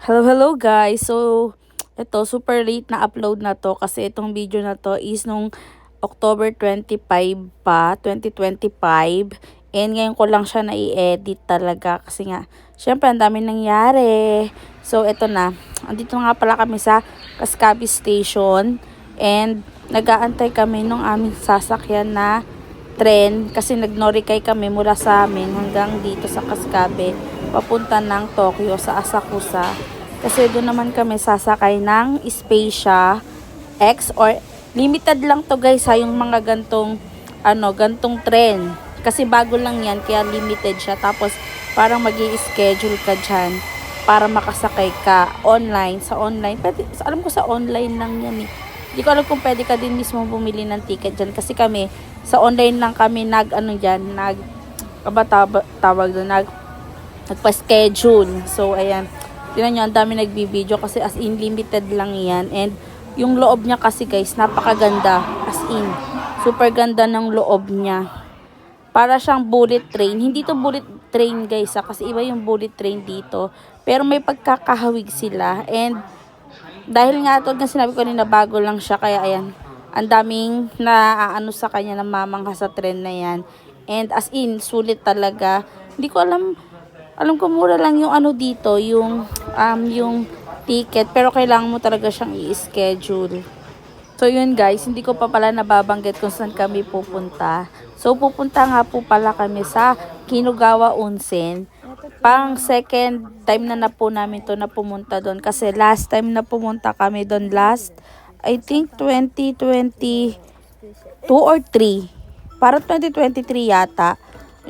Hello, hello guys. So, ito super late na upload na to kasi itong video na to is nung October 25 pa, 2025. And ngayon ko lang siya na-i-edit talaga kasi nga, syempre ang dami nangyari. So, ito na. Andito nga pala kami sa Cascabi Station and nag-aantay kami nung aming sasakyan na tren kasi nagnorikay kami mula sa amin hanggang dito sa Cascabe papunta ng Tokyo sa Asakusa kasi doon naman kami sasakay ng Spacia X or limited lang to guys ha, yung mga gantong tren kasi bago lang yan kaya limited siya, tapos parang magi-schedule ka dyan para makasakay ka online, pwede, alam ko sa online lang yan eh. Hindi ko alam kung pwede ka din mismo bumili ng ticket dyan. Kasi kami, sa online lang kami nagpa-schedule. So, ayan. Tingnan nyo, ang dami nagbibideo kasi as in, limited lang yan. And, yung loob niya kasi guys, napakaganda. As in, super ganda ng loob niya. Para siyang bullet train. Hindi to bullet train guys kasi iba yung bullet train dito. Pero may pagkakahawig sila. And, dahil nga tulad ng sinabi ko na bago lang siya, kaya ayan, ang daming naaano sa kanya, namamangha sa trend na yan. And as in, sulit talaga. Hindi ko alam ko mura lang yung dito, yung ticket, pero kailangan mo talaga siyang i-schedule. So yun guys, hindi ko pa pala nababanggit kung saan kami pupunta. So pupunta nga po pala kami sa Kinugawa Onsen. Pang second time na po namin to na pumunta doon kasi last time na pumunta kami doon I think 2022 or 3. Para 2023 yata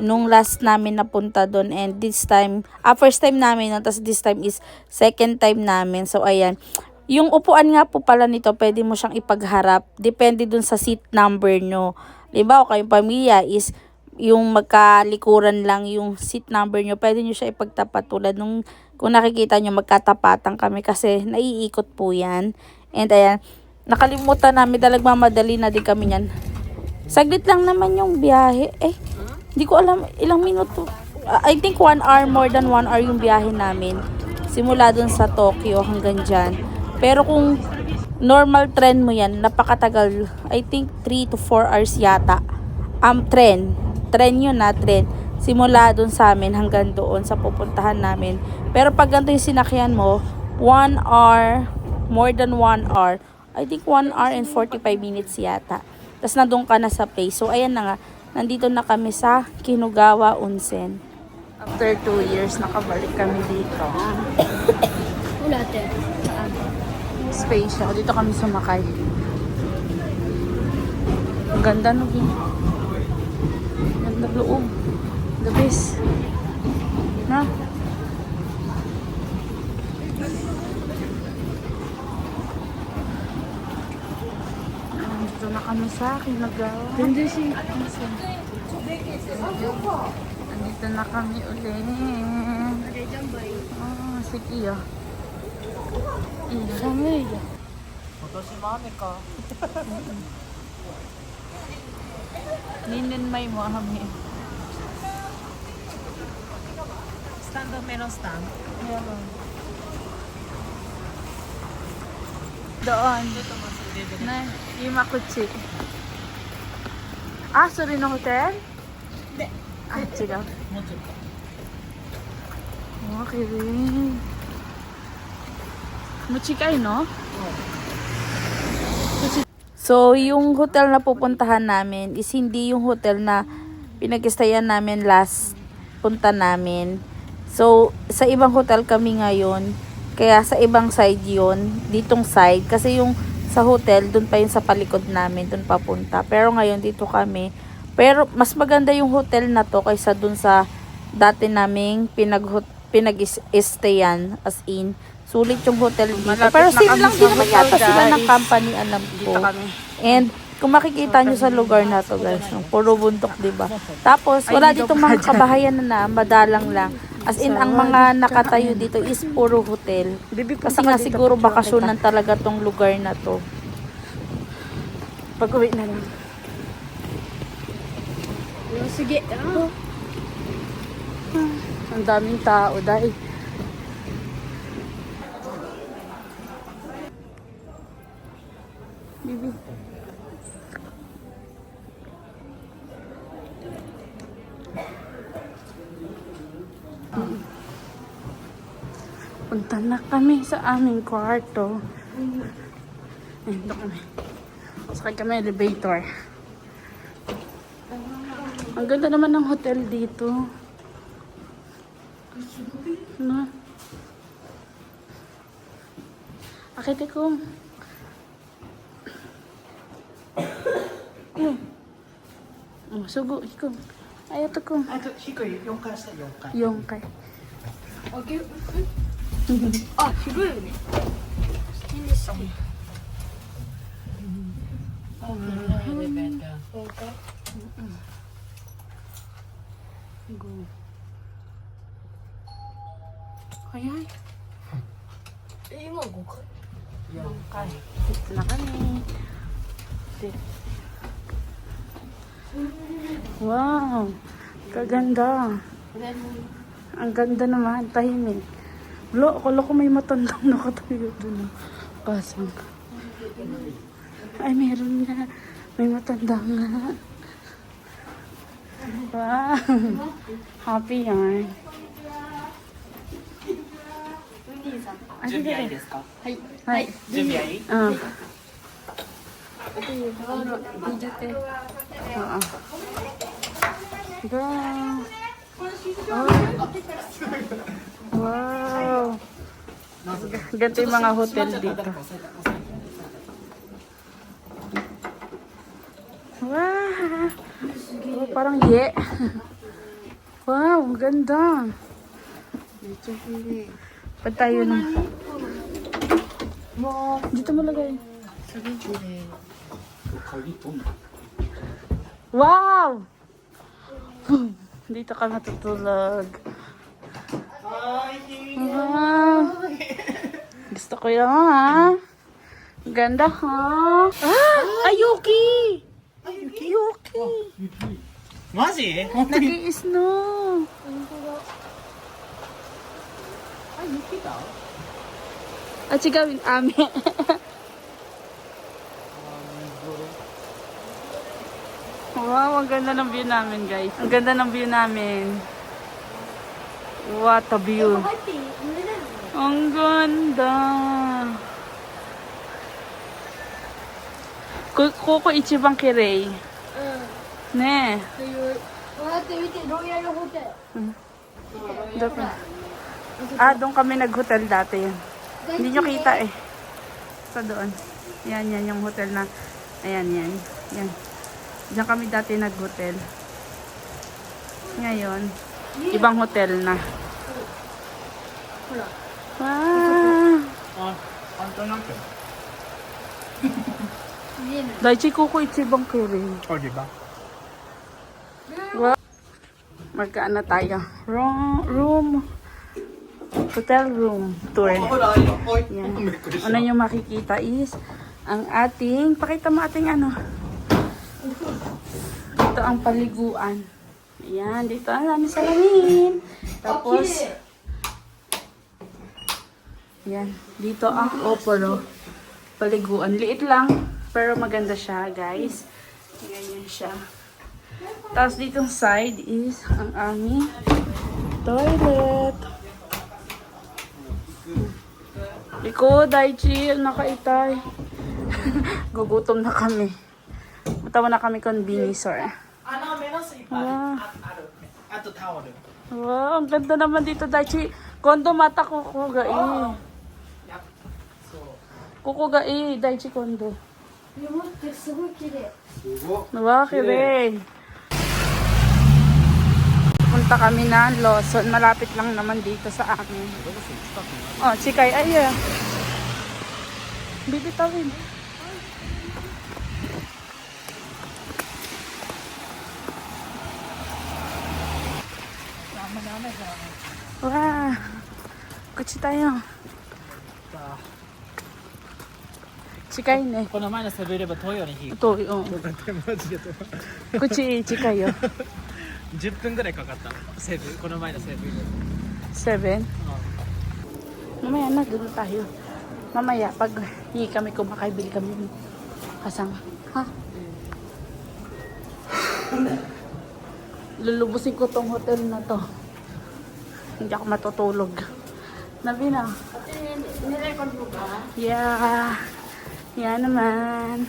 nung last namin napunta doon, and this time first time namin, tapos this time is second time namin. So ayan, yung upuan nga po pala nito, pwede mo siyang ipagharap depende dun sa seat number nyo. Diba, o kayong pamilya is yung magkalikuran lang yung seat number nyo, pwede nyo siya ipagtapat tulad nung kung nakikita nyo magkatapatan kami kasi naiikot po yan. And ayan, nakalimutan namin dahil nagmamadali na din kami yan. Saglit lang naman yung biyahe. Hindi ko alam ilang minuto. I think 1 hour, more than 1 hour yung biyahe namin. Simula dun sa Tokyo hanggang dyan. Pero kung normal train mo yan, napakatagal. I think 3 to 4 hours yata. Tren yun na, tren. Simula dun sa amin hanggang doon sa pupuntahan namin. Pero pag ganito yung sinakyan mo, 1 hour, more than 1 hour. I think 1 hour and 45 minutes yata. Tapos nandun ka na sa place. So ayan na nga, nandito na kami sa Kinugawa Onsen. After 2 years, nakabalik kami dito. Wala te. Spacia. Dito kami sumakay. Ang ganda no, ganda loob. The best. Na? Dito na kami sa Kinugawa. Hindi si Andito na kami ulit. Sige ah. Samay. Ito si mami ka. Ninin may mo kami. Stand up, meron stand. Meron. Doon. Na, Imakuchi. Sorry no hotel? Hindi. Sila. Okay. Machikay, no? So, yung hotel na pupuntahan namin is hindi yung hotel na pinag-stayan namin last punta namin. So, sa ibang hotel kami ngayon. Kaya sa ibang side yun. Ditong side. Kasi yung sa hotel, dun pa yun sa palikod namin. Dun papunta. Pero ngayon dito kami. Pero mas maganda yung hotel na to kaysa dun sa dati naming pinag-stayan. As in, sulit yung hotel dito. Malapit Pero na same kami lang sa din naman hotel, yata sila ng guys. company, alam ko. Dito kami. And kung makikita nyo sa lugar na to guys, puro bundok, diba? Tapos wala ditong mga kabahayan na madalang lang. As in, ang mga nakatayo dito is puro hotel. Kasi nga siguro bakasyonan talaga tong lugar na to. Pag-uwi na lang. Sige. Ang daming tao dahil. Bibi. Punta na kami sa aming kwarto. Ayun, doon kami. Sakay kami elevator. Ang ganda naman ng hotel dito. No? Akite ko. Oh, sugo, ikaw. Ayato ko. あと低い4階下4階 Yung kay. Okay. Ah,広いよね。いいですね。 Go. Ay, ay. 今5階。 Yung kay. Dito na kami. Dito. Wow. Kaganda. Ang ganda naman. Tahimik. Lo, akala ko may matandang nakatayo doon. Kasang. Ay, meron nga. May matanda nga. Wow. Happy yarn. Ay, 準備はいい sige. ですか Hi. 準備はいい Ah. Oo. Go. Oh. Wow. Ganito yung mga hotel dito. Wow. Oh, parang Wow, ang ganda. Pag tayo na. Dito mo lagay. Wow! Dito ka matutulog. Wow! Gusto ko yan, ha? Ganda, ha? Ah! Ayuki! Ayuki! マジ Nag-i-snow! At sigawin amin. Wow, ang ganda ng view namin, guys. Ang ganda ng view namin. What a view. 入っていい？乗れないの？ Ang ganda. Koko Ichiban Kirei. うん。 Ne. っていう。こうやって見てロイヤルホテル。 Doon kami nag-hotel dati. Hindi nyo kita eh. Sa doon. Yan yung hotel na. Ayan. Yan. Diyan kami dati nag-hotel. Ngayon, ibang hotel na. Wow! あ、簡単なんて Daichi Koko Ichiban Kirei. ありば Wow. Magkaan na tayo. Room. Hotel room tour. Yan. Ano yung makikita is ang ating, pakita mo ating ano. Ito ang paliguan. Ayan, dito ang aming salamin. Tapos, yan, dito ang oporo. Paliguan. Liit lang, pero maganda siya, guys. Ganyan siya. Tapos ditong side is ang aming toilet. Iko, Daichi, nakaitay. Gugutom na kami. Matawa na kami convenience store. 穴目のスリッパあるあとタオル Wow, ang ganda naman dito, Daichi. Kondo mata kukugai. そう Kukugai, Daichi kondo. いや待ってすごい綺麗。 Wow, kire. Punta kami na Lawson. Malapit lang naman dito sa amin. Oh, Chikay. Ay, bibitawin. Wow. Kutsi tayo. Chikay ne. この前のセブンイレブン遠いよね日 Ito, oh. マジで遠い Kutsi, chikay, oh. 10分ぐらいかかったセブンこの前のセブンイレブン 7. Mamaya na, doon tayo. Mamaya, pag hindi kami kumakaibili kami. Kasang, ha? Lulubusin ko tong hotel na to. Hindi ako matutulog. Nabi na. Nirecord mo ba? Yeah. Yan naman.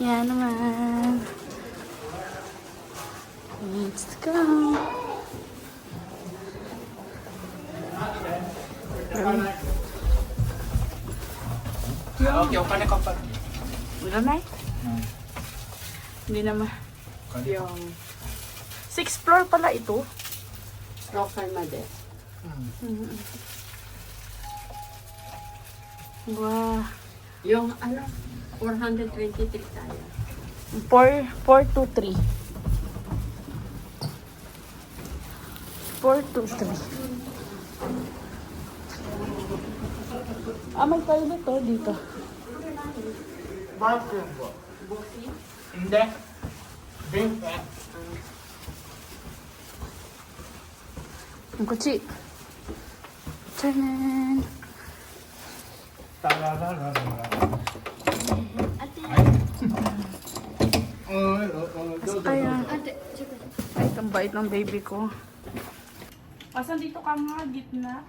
Yan naman. Let's go. OK お金かかる Wala na eh. Hindi naman. yung Sixth floor pala ito. local made. Wow. Yung ano, 423 tayo. 423. 423. Ah, may toilet to dito. バークンで便器 Ang kutsi. Tanan. タラララララ Kaya, Ate, sige. ay, ang bait ng baby ko. Asan dito ka nga, gitna?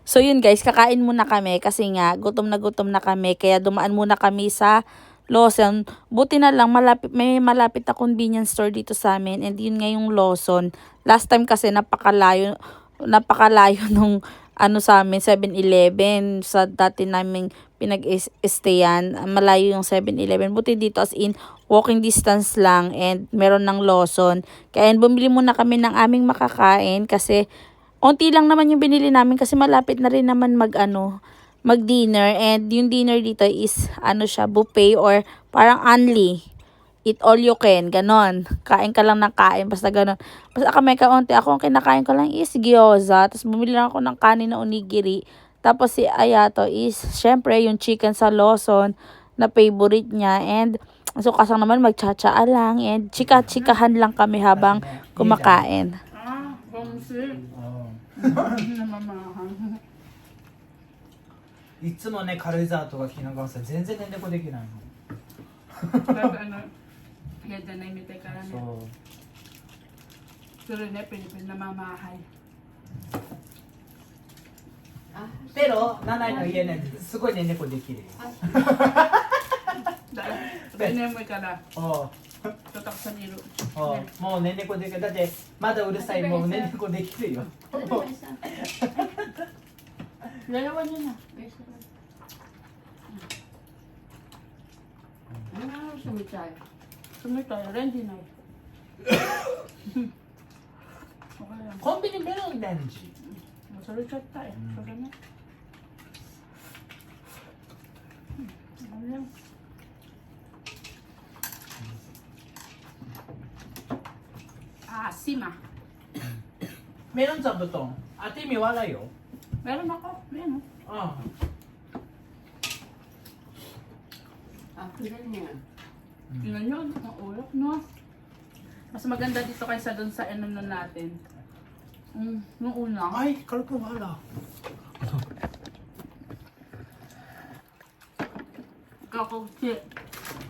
So yun guys, kakain muna kami kasi nga gutom na kami. Kaya dumaan muna kami sa Lawson. Buti na lang may malapit na convenience store dito sa amin. And yun nga yung Lawson. Last time kasi napakalayo nung ano sa amin, 7-Eleven. Sa dati naming pinag-stayan, malayo yung 7-Eleven. Buti dito as in walking distance lang and meron ng Lawson. Kaya bumili muna kami ng aming makakain kasi onti lang naman yung binili namin kasi malapit na rin naman mag-dinner. And yung dinner dito is siya, buffet or parang only. Eat all you can, ganon. Kain ka lang ng kain, basta ganon. Basta kami kaunti, ako ang kinakain ko lang is gyoza. Tapos bumili lang ako ng kanin na onigiri. Tapos si Ayato is, syempre, yung chicken sa Lawson na favorite niya. And so kasang naman magtsatsaa lang and chika-chikahan lang kami habang kumakain. Ah, bongsi. いつもね軽井沢とか昨日がさ全然寝猫できないの Ganda na imitay ka lang. そう Pero na, Pilipin na mamahay. pero nanayの家ねすごいね猫できるよ Dahil mo ka na. おう Tutak sa nilo. おうもうね猫できるだってまだうるさいもうね猫できるよ Lalawan niya na. Ano sumitay? Sumitay, ready na. Okay lang. コンビニメロンレンジ Masaluchat tayo. Sabi na. Ano lang. Asim ah. メロン座布団あてみわらよ Meron ako. Meron. あ Ah, ganyan. Tingnan nyo, ang ulap, no? Mas maganda dito kaysa dun sa ano natin. Nung una. あい軽くわら Kakauchi.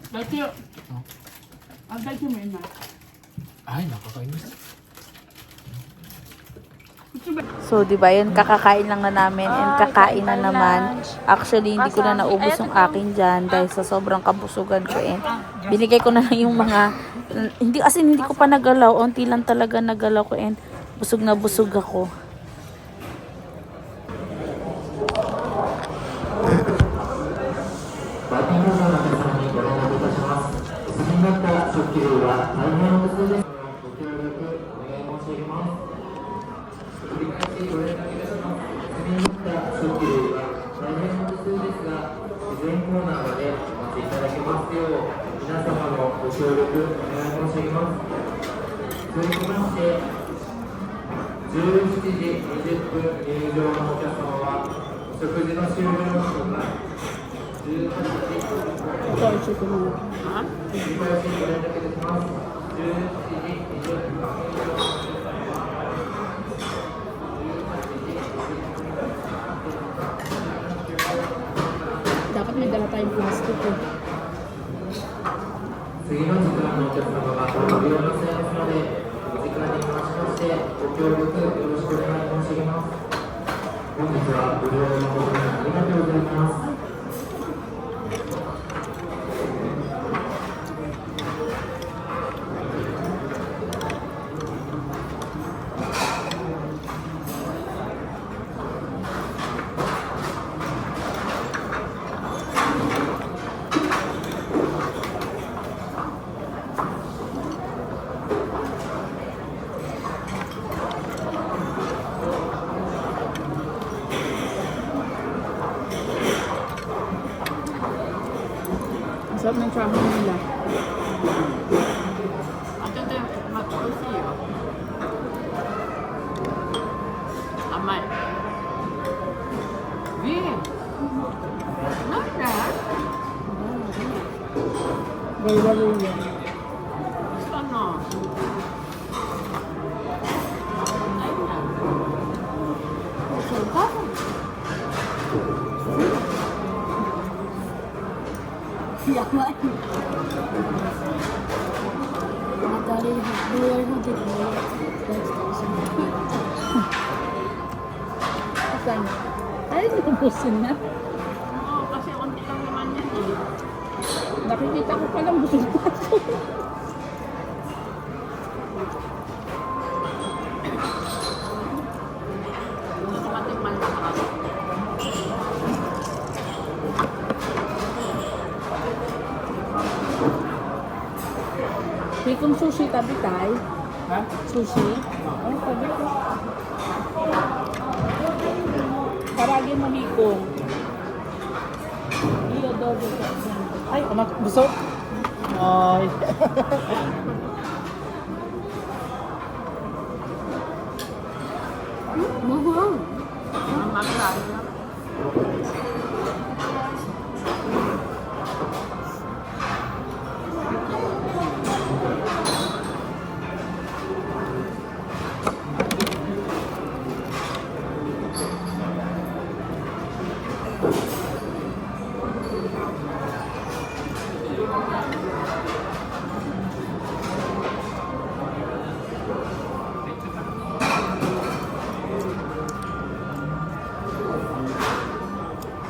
Dati yun. Ang dati mo yun na. あいnakakainis So, di ba yun, kakakain lang na namin and kakain na naman. Actually, hindi ko na naubos yung akin dyan dahil sa sobrang kabusugan ko. And binigay ko na lang yung mga, hindi ko pa nagalaw, onti lang talaga nagalaw ko and busog na busog ako. Dapat may dala tayong plastic eh. 次の時間のお客様がご利用なさいますので、お時間に関しましてご協力よろしくお願い申し上げます。本日はご利用誠にありがとうございます。Sarap ng chocolate nila. あ、全然、まあ、美味しいよ。甘い。なんでBawal-bawal yan. かなそうかやばい。またあれ、ロイヤルホテルのやつかもしれない。Saan? Ay, nabusin na. Oo, kasi konti lang naman yan eh. Nakikita ko palang busog pa ako. Gusto ko matikman na ako. May kung sushi tabi tayo. Ha? Sushi? Oh, tabi ko. Paragi mo hikong. Iyo, dobo ka. Ay, anak, busog. Ay. Mahal. Mahal.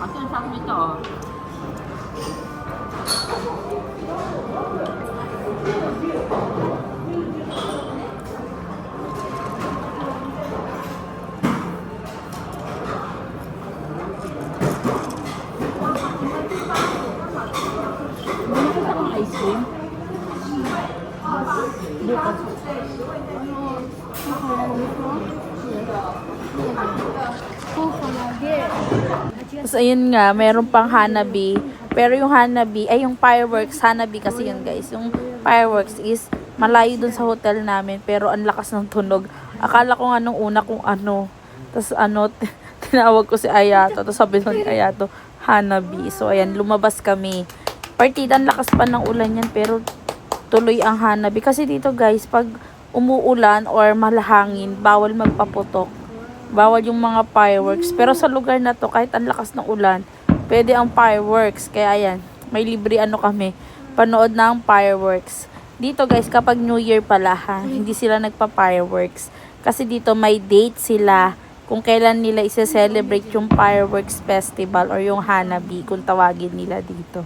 Asan sa akin ito? Gusto kong ice cream. Bukas. Tapos ayun nga, meron pang Hanabi. Pero yung Hanabi, ay yung fireworks, Hanabi kasi yun guys. Yung fireworks is malayo dun sa hotel namin. Pero ang lakas ng tunog. Akala ko nga nung una kung ano. Tapos ano, tinawag ko si Ayato. Tapos sabi nun ni Ayato, Hanabi. So ayan, lumabas kami. Partida, ang lakas pa ng ulan yan. Pero tuloy ang Hanabi. Kasi dito guys, pag umuulan or malahangin, bawal magpaputok. Bawal yung mga fireworks. Pero sa lugar na to, kahit ang lakas ng ulan, pwede ang fireworks. Kaya ayan, may libre ano kami, panood ng fireworks. Dito guys, kapag New Year pala ha, hindi sila nagpa-fireworks. Kasi dito may date sila kung kailan nila isa-celebrate yung fireworks festival or yung Hanabi, kung tawagin nila dito.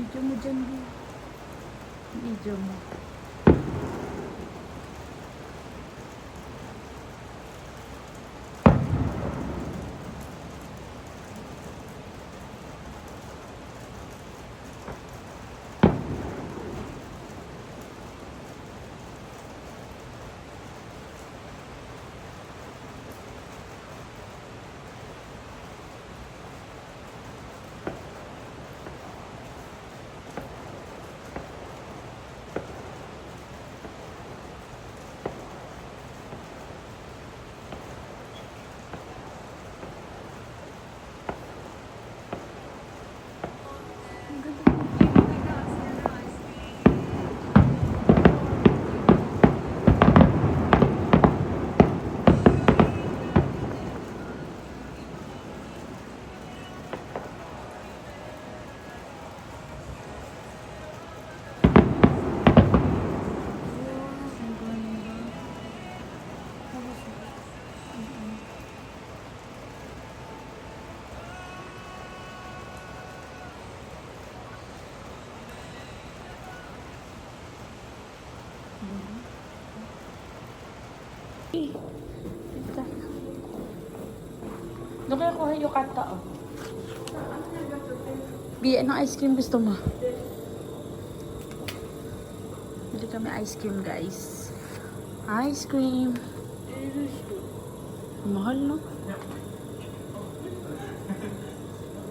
Video mo dyan, Bi. Video mo. Doon kayo kuha yung kata, oh. Bi, anong ice cream gusto mo? Bili kami ice cream, guys. Ice cream. Mahal, no?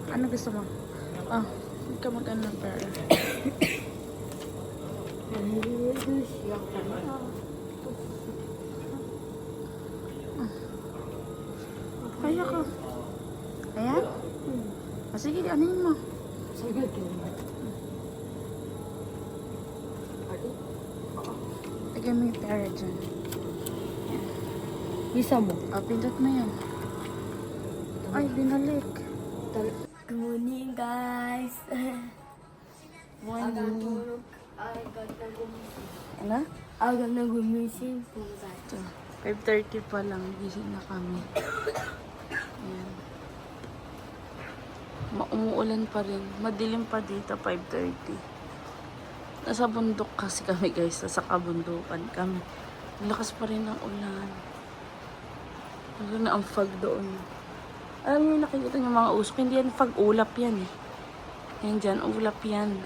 Ano gusto mo? Ah, hindi ka mag-ano ng pera. Kaya ka. Ayan? Ah, sige, anin mo. Lagyan mo yung pera dyan. Isa mo. Ah, pindot mo yan. Ay, binalik. Good morning, guys. Morning. Agad na gumising. Ano? Agad na gumising po, guys. Ito. 5:30 pa lang. Gising na kami. Ayan. Umuulan pa rin. Madilim pa dito, 5:30. Nasa bundok kasi kami, guys. Nasa kabundukan kami. Lakas pa rin ang ulan. Ano na ang fog doon. Alam niyo, nakikita niyo mga usok. Hindi yan fog, ulap yan eh. Yan dyan, ulap yan.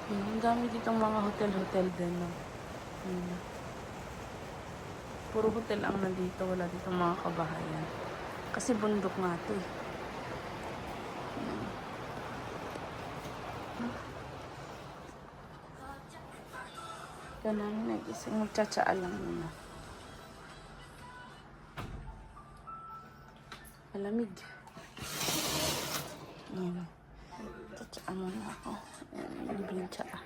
Ang dami ditong mga hotel-hotel din. No? Puro hotel ang nandito. Wala ditong mga kabahayan. Kasi bundok nga ito eh. Ikaw namin nag-isang magtsatsaa lang muna. Malamig. Ayan. Tsatsaa muna ako. Ayan, libreng tsaa.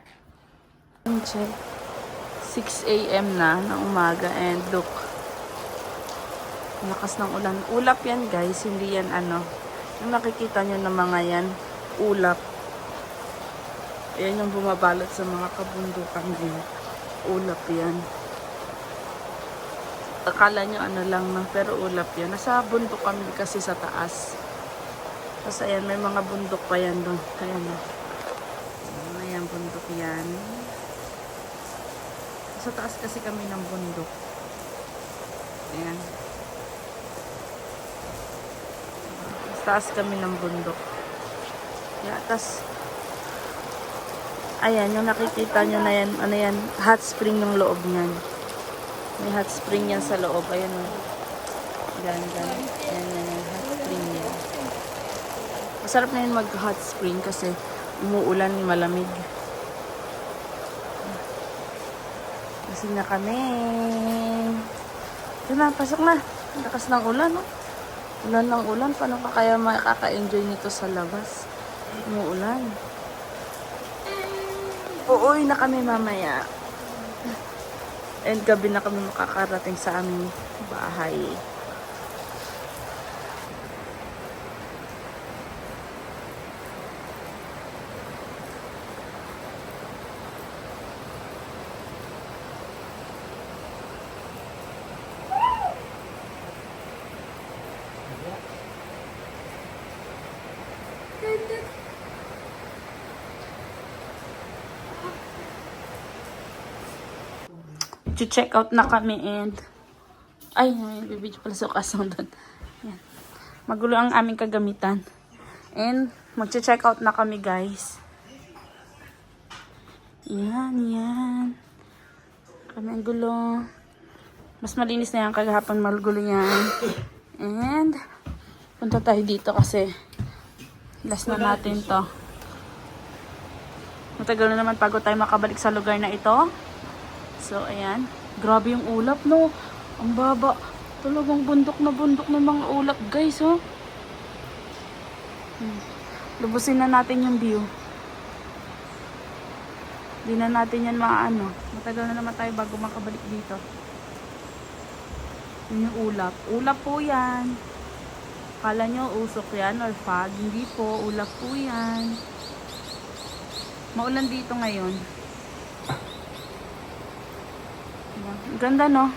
6 a.m. na ng umaga and look. Lakas ng ulan. Ulap yan, guys. Hindi yan ano. Yung nakikita nyo na mga yan, ulap. Ayan yung bumabalot sa mga kabundukan din. Ulap yan. Akala nyo ano lang na, pero ulap yan. Nasa bundok kami kasi sa taas. Tapos ayan, may mga bundok pa yan doon. Ayan o. Ayan, bundok yan. Sa taas kasi kami ng bundok. Ayan. Sa taas kami ng bundok. Yeah, tas ayan, yung nakikita nyo na yan, ano yan, hot spring yung loob niyan. May hot spring yan sa loob. Ayan o. Ayan, ayan. Ayan, hot spring yan. Masarap na yun mag-hot spring kasi umuulan, malamig. Gising na kami. Ito na, pasok na. Lakas ng ulan, no? Ulan ng ulan. Paano ka kaya makaka-enjoy nito sa labas? Umuulan. Uuwi na kami mamaya. And gabi na kami makakarating sa aming bahay. Mag-check out na kami and ay, may bibidyo pala sa kasang doon. Yan. Magulo ang aming kagamitan. And mag-check out na kami, guys. Yan. Kami ang gulo. Mas malinis na yan kagahapon, magulo yan. And punta tayo dito kasi last na natin to. Matagal na naman bago tayo makabalik sa lugar na ito. So, ayan. Grabe yung ulap, no? Ang baba. Talagang bundok na mga ulap, guys, oh. Lubusin na natin yung view. Di na natin yan maano. Matagal na naman tayo bago makabalik dito. Yun yung ulap. Ulap po yan. Kala nyo usok yan or fog. Hindi po. Ulap po yan. Maulan dito ngayon. Ganda, no?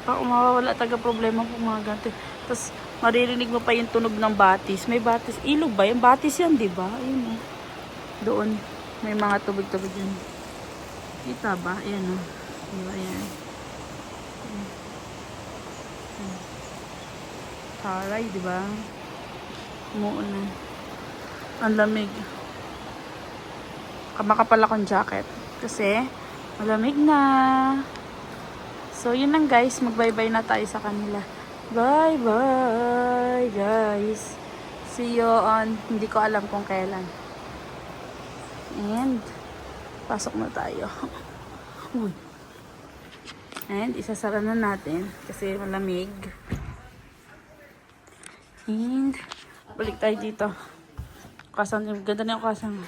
Para mawawala taga problema po mga ganito. Tapos maririnig mo pa yung tunog ng batis. May batis. Ilog ba? Yung batis yan, di ba? Ayun, oh. Doon. May mga tubig-tubig yan. Kita ba? Ayan, oh. Diba, ayan. Taray, di ba? Umuulan. Ang lamig. Kamakapal akong jacket. Kasi malamig na. So, yun lang guys. Mag-bye-bye na tayo sa kanila. Bye-bye guys. See you on, hindi ko alam kung kailan. And, pasok na tayo. Uy. And, isasara na natin kasi malamig. And, balik tayo dito. Kasang, ganda na yung kasang.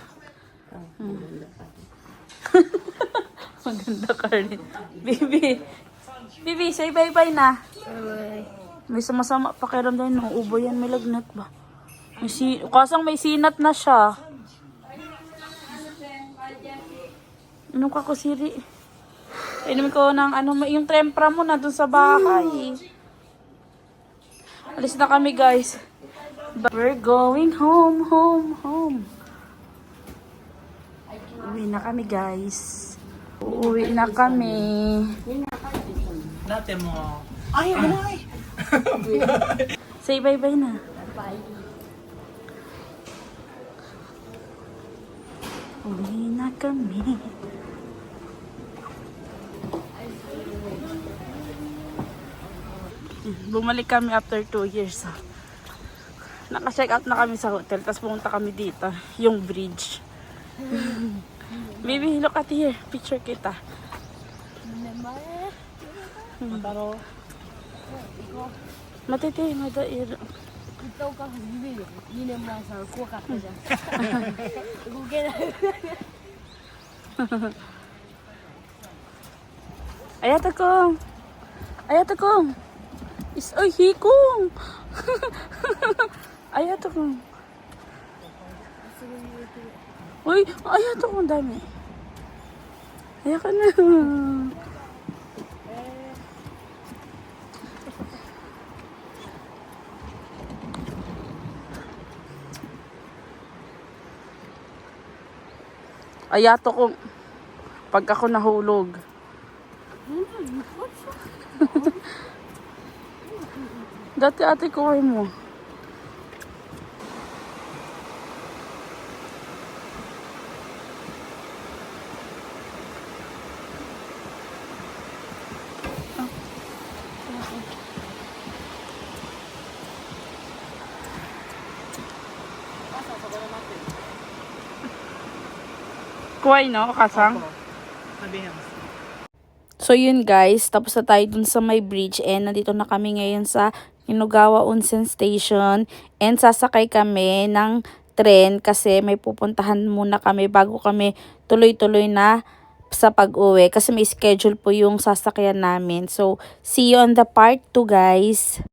Maganda ka rin. Bibi, say bye-bye na. Bye-bye. May sama-sama pakiramdam ng ubo yan. May lagnat ba? Kasang may sinat na siya. Inom ka ko, Siri. Inom ko ng yung trempra mo na dun sa bahay. Alis na kami, guys. We're going home. Uwi na kami, guys. Uuwi na kami. Natin mo. Ay, ay! Say bye-bye na. Bye. Uwi na kami. Bumalik kami after 2 years. Naka-check out na kami sa hotel. Tapos pumunta kami dito. Yung bridge. Baby, look at here. Picture kita. Mataro. Matiti, madair. Ito ka, hindi mo. Hindi mo sa kuha ka dyan. Google. Ayata ko. Oy, hikong. Ayata ko. Uy, ayata ko. Ang dami. Ayaka na. Ayato ko pag ako nahulog. Dati ate ko mo. Kuway, no? Kasang? Sabihin. So yun guys, tapos na tayo dun sa may bridge and nandito na kami ngayon sa Kinugawa Onsen Station and sasakay kami ng tren kasi may pupuntahan muna kami bago kami tuloy-tuloy na sa pag-uwi kasi may schedule po yung sasakyan namin. So see you on the part 2 guys.